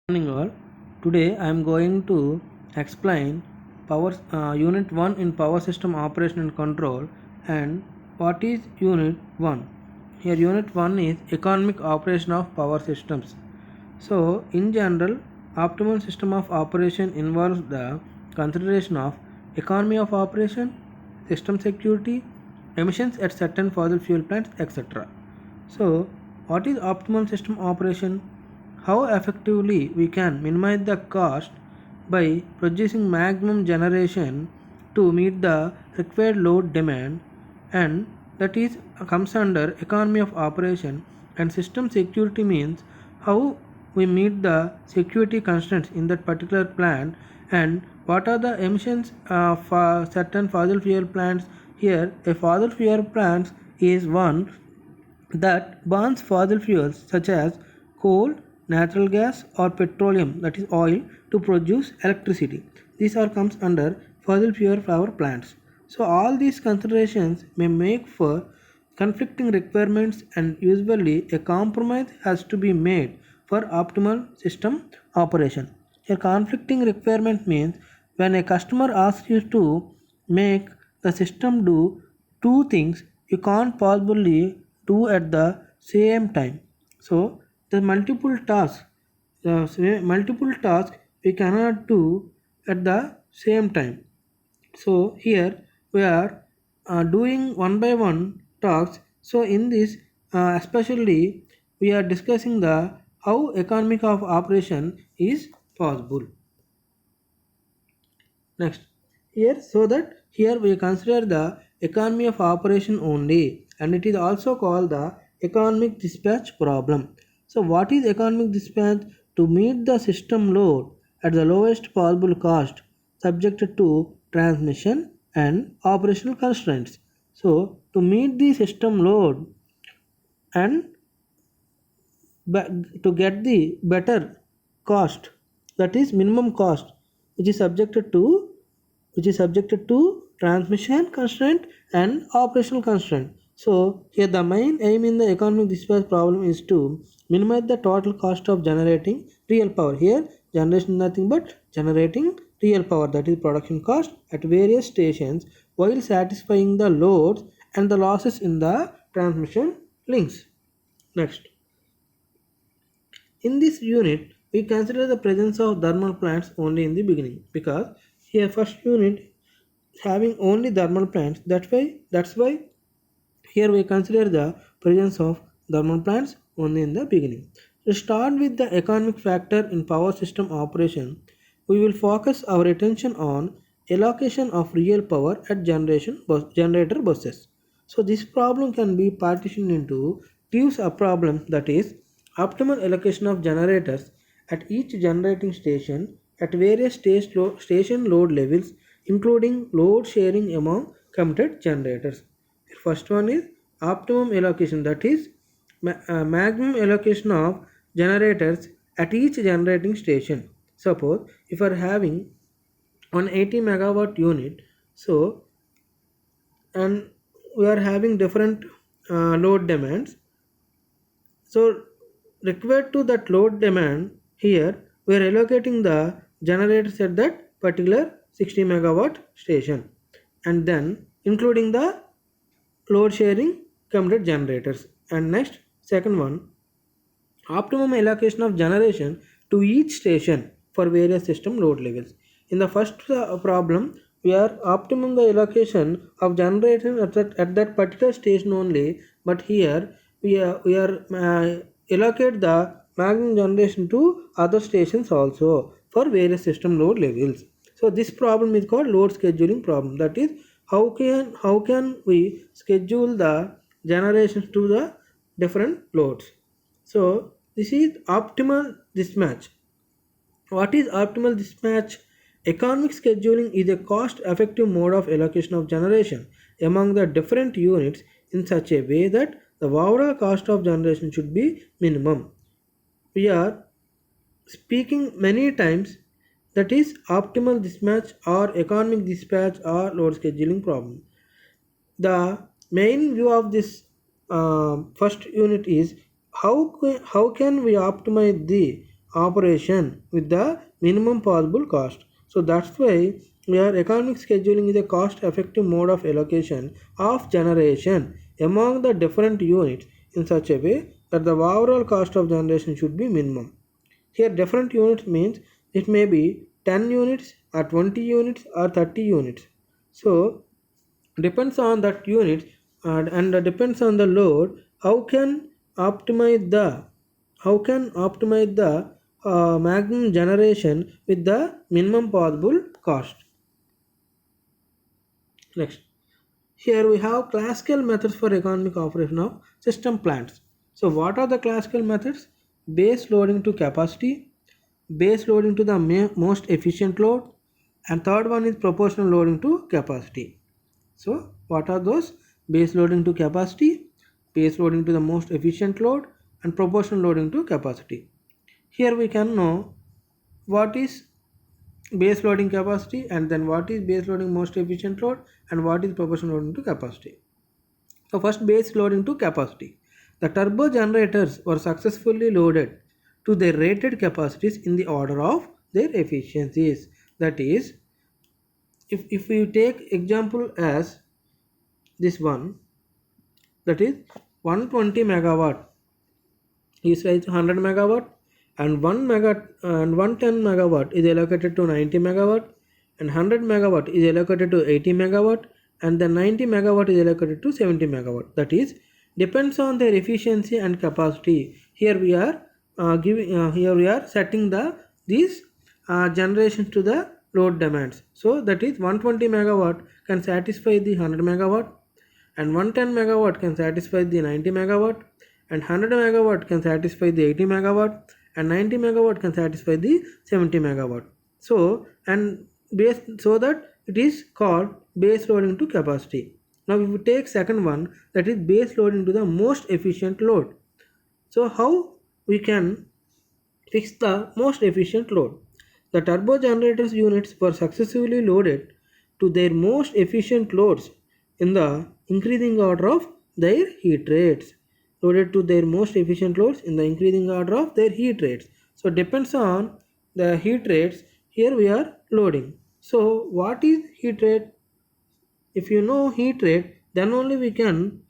Morning all. Today I am going to explain power unit 1 in power system operation and control and what is unit 1. Here unit 1 is economic operation of power systems. So in general optimal system of operation involves the consideration of economy of operation, system security, emissions at certain fossil fuel plants, etc. So what is optimal system operation? How effectively we can minimize the cost by producing maximum generation to meet the required load demand, and that is comes under economy of operation. And system security means how we meet the security constraints in that particular plant, and what are the emissions for certain fossil fuel plants. Here a fossil fuel plant is one that burns fossil fuels such as coal, natural gas, or petroleum, that is oil, to produce electricity. These are comes under fossil fuel power plants. So all these considerations may make for conflicting requirements, and usually a compromise has to be made for optimal system operation. A conflicting requirement means when a customer asks you to make the system do two things you can't possibly do at the same time. So the multiple tasks we cannot do at the same time. So here we are doing one by one talks. So in this especially we are discussing the how economic of operation is possible. Next, here so that here we consider the economy of operation only, and it is also called the economic dispatch problem. So what is economic dispatch? To meet the system load at the lowest possible cost subjected to transmission and operational constraints. So to meet the system load and to get the better cost, that is minimum cost, which is subjected to transmission constraint and operational constraint. So here the main aim in the economic dispatch problem is to minimize the total cost of generating real power. Here generation is nothing but generating real power, that is production cost at various stations, while satisfying the loads and the losses in the transmission links. Next, in this unit, we consider the presence of thermal plants only in the beginning, because here first unit is having only thermal plants. That's why here we consider the presence of thermal plants only in the beginning. To start with the economic factor in power system operation, we will focus our attention on allocation of real power at generator buses. So this problem can be partitioned into two subproblems, that is optimal allocation of generators at each generating station at various station load levels, including load sharing among committed generators. First one is optimum allocation, that is maximum allocation of generators at each generating station. Suppose if you are having an 80 megawatt unit, so and we are having different load demands. So required to that load demand, here we are allocating the generators at that particular 60 megawatt station, and then including the load sharing committed generators. And next, second one, optimum allocation of generation to each station for various system load levels. In the first problem, we are optimum the allocation of generation at that particular station only, but here we are allocate the maximum generation to other stations also for various system load levels. So this problem is called load scheduling problem. That is how can we schedule the generations to the different loads. So this is optimal mismatch. What is optimal dispatch? Economic scheduling is a cost-effective mode of allocation of generation among the different units in such a way that the overall cost of generation should be minimum. We are speaking many times, that is optimal dispatch or economic dispatch or load scheduling problem. The main view of this first unit is how can we optimize the operation with the minimum possible cost. So that's why we are economic scheduling is a cost effective mode of allocation of generation among the different units in such a way that the overall cost of generation should be minimum. Here different units means it may be 10 units or 20 units or 30 units. So depends on that unit and depends on the load optimize the how can optimize the maximum generation with the minimum possible cost. Next, here we have classical methods for economic operation of system plants. So what are the classical methods? Base loading to capacity, base loading to the most efficient load, and third one is proportional loading to capacity. So what are those? Base loading to capacity, base loading to the most efficient load, and proportional loading to capacity. Here we can know what is base loading capacity and then what is base loading most efficient load and what is proportional loading to capacity. So first, base loading to capacity. The turbo generators were successfully loaded to their rated capacities in the order of their efficiencies. That is, if we take example as this one, that is 120 megawatt is like 100 megawatt, and 1 mega and 110 megawatt is allocated to 90 megawatt, and 100 megawatt is allocated to 80 megawatt, and then 90 megawatt is allocated to 70 megawatt. That is depends on their efficiency and capacity. Here we are here we are setting the these generations to the load demands. So that is 120 megawatt can satisfy the 100 megawatt, and 110 megawatt can satisfy the 90 megawatt, and 100 megawatt can satisfy the 80 megawatt, and 90 megawatt can satisfy the 70 megawatt. So and base, so that it is called base loading to capacity. Now if we take second one, that is base loading to the most efficient load. So how we can fix the most efficient load? The turbo generators units were successively loaded to their most efficient loads in the increasing order of their heat rates. Loaded to their most efficient loads in the increasing order of their heat rates. So depends on the heat rates. Here we are loading. So what is heat rate? If you know heat rate, then only we can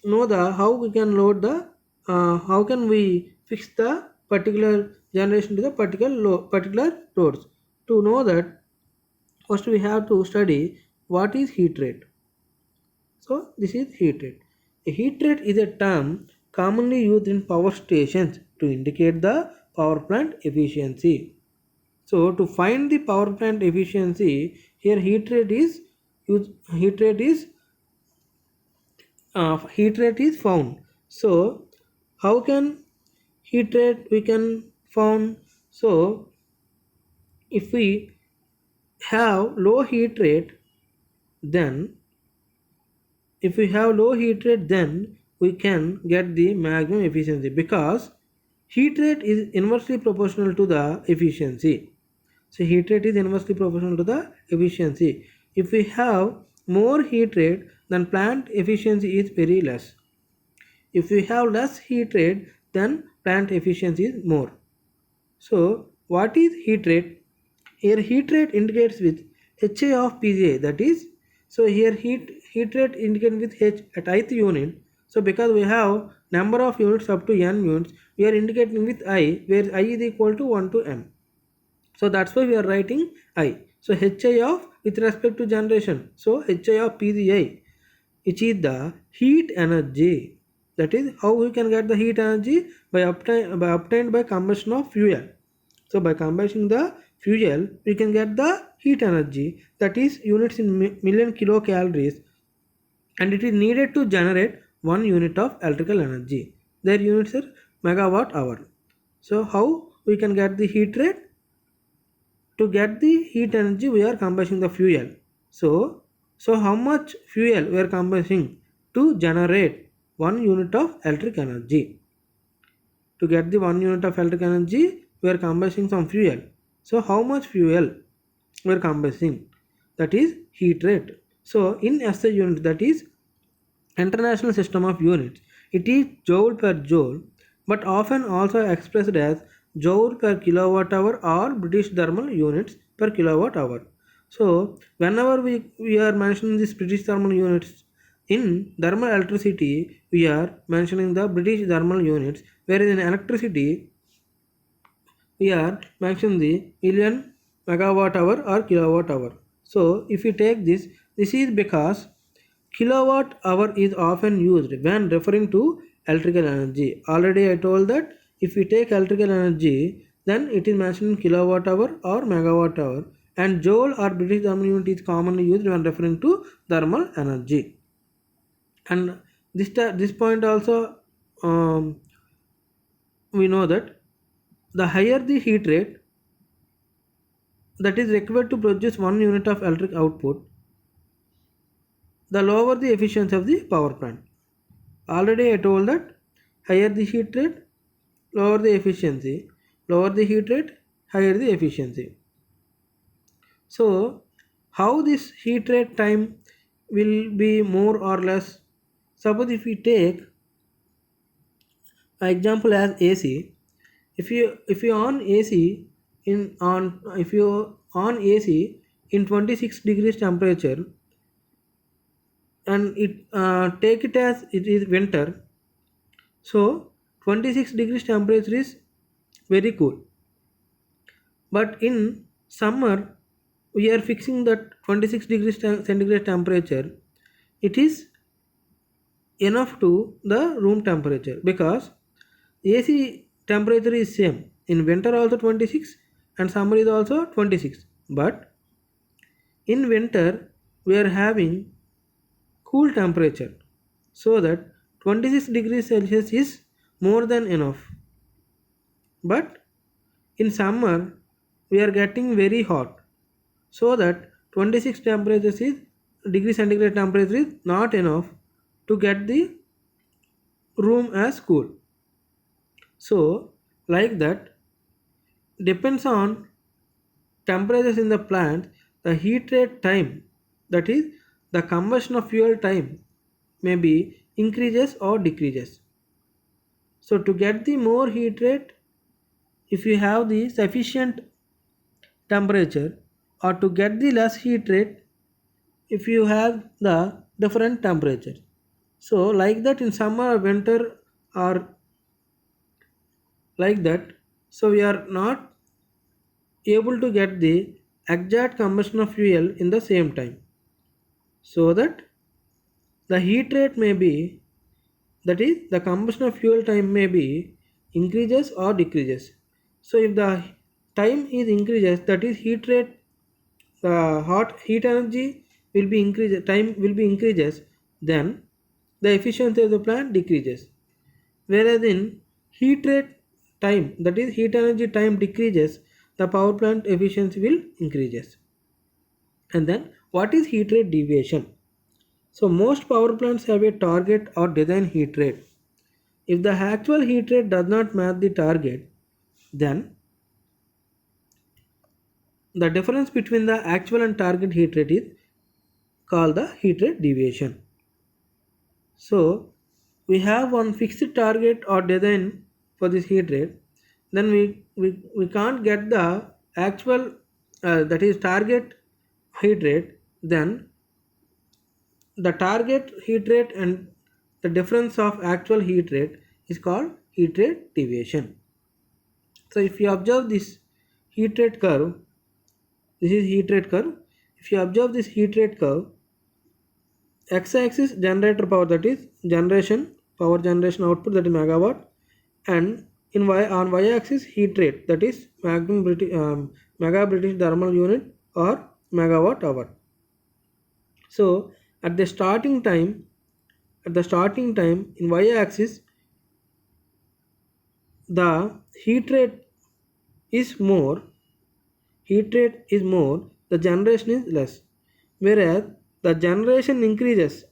know the how we can load the how can we fix the particular generation to the particular loads. To know that, first we have to study what is heat rate. So this is heat rate. A heat rate is a term commonly used in power stations to indicate the power plant efficiency. So to find the power plant efficiency, here heat rate is heat rate is found. So how can heat rate we can found? So if we have low heat rate, then if we have low heat rate, then we can get the maximum efficiency, because heat rate is inversely proportional to the efficiency. So heat rate is inversely proportional to the efficiency. If we have more heat rate, then plant efficiency is very less. If we have less heat rate, then plant efficiency is more. So what is heat rate? Here heat rate indicates with HA of PGA, that is, so here heat rate indicates with H at ith unit. So because we have number of units up to n units, we are indicating with I, where I is equal to 1 to n. So that's why we are writing I. So HI of with respect to generation. So HI of PGI, which is the heat energy. That is how we can get the heat energy by obtained by combustion of fuel. So by combusting the fuel, we can get the heat energy, that is units in million kilocalories, and it is needed to generate 1 unit of electrical energy. Their units are megawatt hour. So how we can get the heat rate? To get the heat energy, we are combusting the fuel. So how much fuel we are combusting to generate 1 unit of electric energy? To get the 1 unit of electric energy, we are combusting some fuel. So how much fuel we are combusting? That is heat rate. So in SI unit, that is International System of Units, it is joule per joule, but often also expressed as joule per kilowatt hour or British thermal units per kilowatt hour. So whenever we are mentioning this British thermal units in thermal electricity, we are mentioning the British thermal units, whereas in electricity we are mentioning the million megawatt hour or kilowatt hour. So if we take this, this is because kilowatt hour is often used when referring to electrical energy. Already I told that if we take electrical energy, then it is mentioned in kilowatt hour or megawatt hour, and joule or British thermal unit is commonly used when referring to thermal energy. And this point also, we know that the higher the heat rate that is required to produce 1 unit of electric output, the lower the efficiency of the power plant. Already I told that higher the heat rate, lower the efficiency, lower the heat rate, higher the efficiency. So how this heat rate time will be more or less? Suppose if we take an example as AC, if you on AC in on if you on AC in 26 degrees temperature, and it take it as it is winter, so 26 degrees temperature is very cool. But in summer, we are fixing that 26 degrees centigrade temperature. It is enough to the room temperature, because AC temperature is same. In winter also 26 and summer is also 26. But in winter, we are having cool temperature, so that 26 degrees Celsius is more than enough. But in summer, we are getting very hot, so that 26 temperatures is degree centigrade temperature is not enough to get the room as cool. So like that, depends on temperatures in the plant, the heat rate time, that is the combustion of fuel time, may be increases or decreases. So to get the more heat rate, if you have the sufficient temperature, or to get the less heat rate if you have the different temperature. So like that in summer or winter, or like that, so we are not able to get the exact combustion of fuel in the same time, so that the heat rate may be, that is the combustion of fuel time may be increases or decreases. So if the time is increases, that is heat rate, the hot heat energy will be increases, time will be increases, then the efficiency of the plant decreases. Whereas in heat rate time, that is heat energy time decreases, the power plant efficiency will increases. And then what is heat rate deviation? So most power plants have a target or design heat rate. If the actual heat rate does not match the target, then the difference between the actual and target heat rate is called the heat rate deviation. So we have one fixed target or design for this heat rate, then we can't get the actual, that is target heat rate, then the target heat rate and the difference of actual heat rate is called heat rate deviation. So if you observe this heat rate curve, this is heat rate curve. If you observe this heat rate curve, x-axis generator power, that is generation power generation output, that is megawatt, and in on y-axis heat rate, that is mega British thermal unit or megawatt hour. So at the starting time, in y-axis, the heat rate is more, the generation is less. Whereas the generation increases,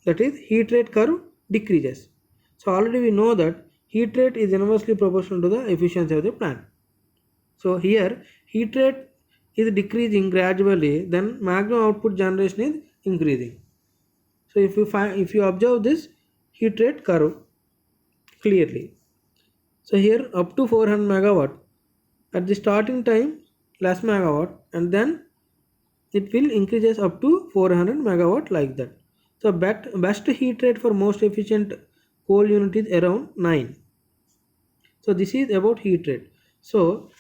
that is heat rate curve decreases. So already we know that heat rate is inversely proportional to the efficiency of the plant. So here heat rate is decreasing gradually, then maximum output generation is increasing. So if you observe this heat rate curve clearly. So here up to 400 megawatt at the starting time less megawatt, and then it will increases up to 400 megawatt like that. So best heat rate for most efficient coal unit is around 9. So this is about heat rate. So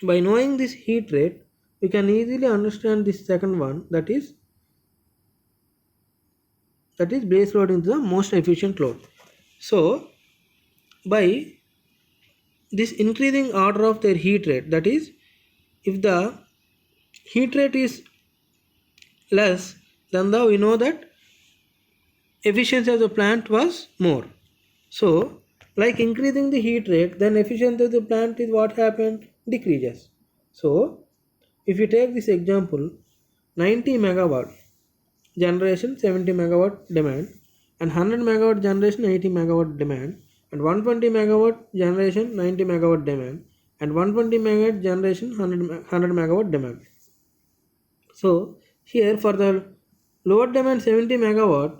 by knowing this heat rate, we can easily understand this second one, that is base load into the most efficient load. So by this increasing order of their heat rate, that is, if the heat rate is less, then we know that efficiency of the plant was more. So like increasing the heat rate, then efficiency of the plant is what happened? Decreases. So if you take this example, 90 megawatt generation, 70 megawatt demand, and 100 megawatt generation, 80 megawatt demand, and 120 megawatt generation, 90 megawatt demand, and 120 megawatt generation, 100 megawatt demand. So here for the load demand 70 megawatt,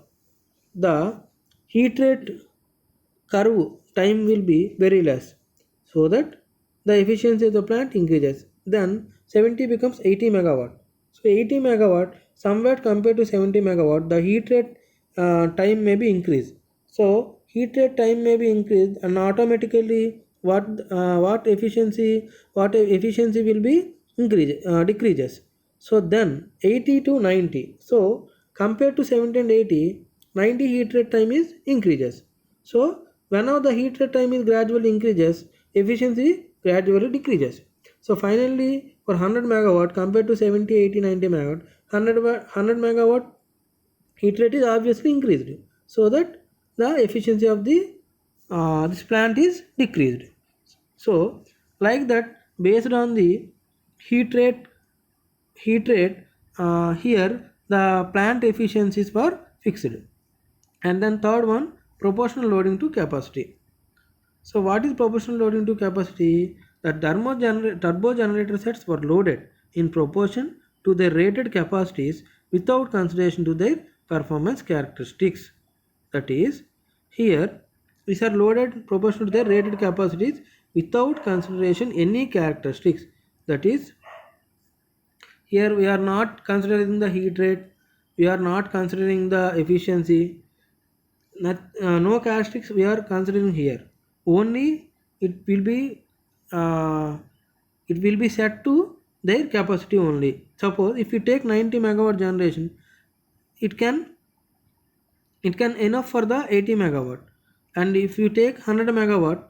the heat rate curve time will be very less, so that the efficiency of the plant increases. Then 70 becomes 80 megawatt. So 80 megawatt somewhat compared to 70 megawatt, the heat rate time may be increased. So heat rate time may be increased, and automatically what efficiency will be decreases. So then 80 to 90. So compared to 70 and 80, 90 heat rate time is increases. So whenever the heat rate time is gradually increases, efficiency gradually decreases. So finally for 100 megawatt compared to 70, 80, 90 megawatt, 100 megawatt heat rate is obviously increased, so that the efficiency of the this plant is decreased. So like that, based on the heat rate here the plant efficiencies were fixed. And then third one, proportional loading to capacity. So what is proportional loading to capacity? The turbo generator sets were loaded in proportion to their rated capacities without consideration to their performance characteristics. That is, here these are loaded proportional to their rated capacities without consideration any characteristics. That is, here we are not considering the heat rate, we are not considering the efficiency, no characteristics we are considering here. Only it will be uh, set to their capacity only. Suppose if you take 90 megawatt generation, it can enough for the 80 megawatt, and if you take 100 megawatt,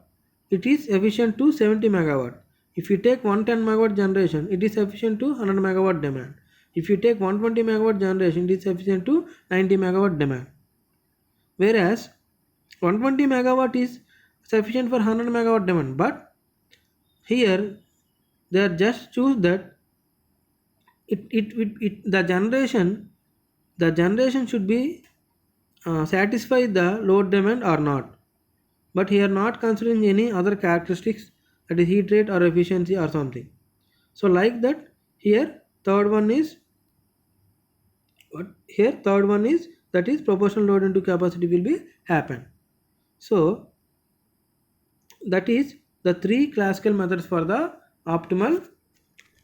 it is efficient to 70 megawatt. If you take 110 megawatt generation, it is efficient to 100 megawatt demand. If you take 120 megawatt generation, it is efficient to 90 megawatt demand. Whereas 120 megawatt is sufficient for 100 megawatt demand, but here they are just choose that the generation should be satisfy the load demand or not, but here not considering any other characteristics, that is heat rate or efficiency or something. So like that, here third one is that is proportional load into capacity will be happen. So that is the three classical methods for the optimal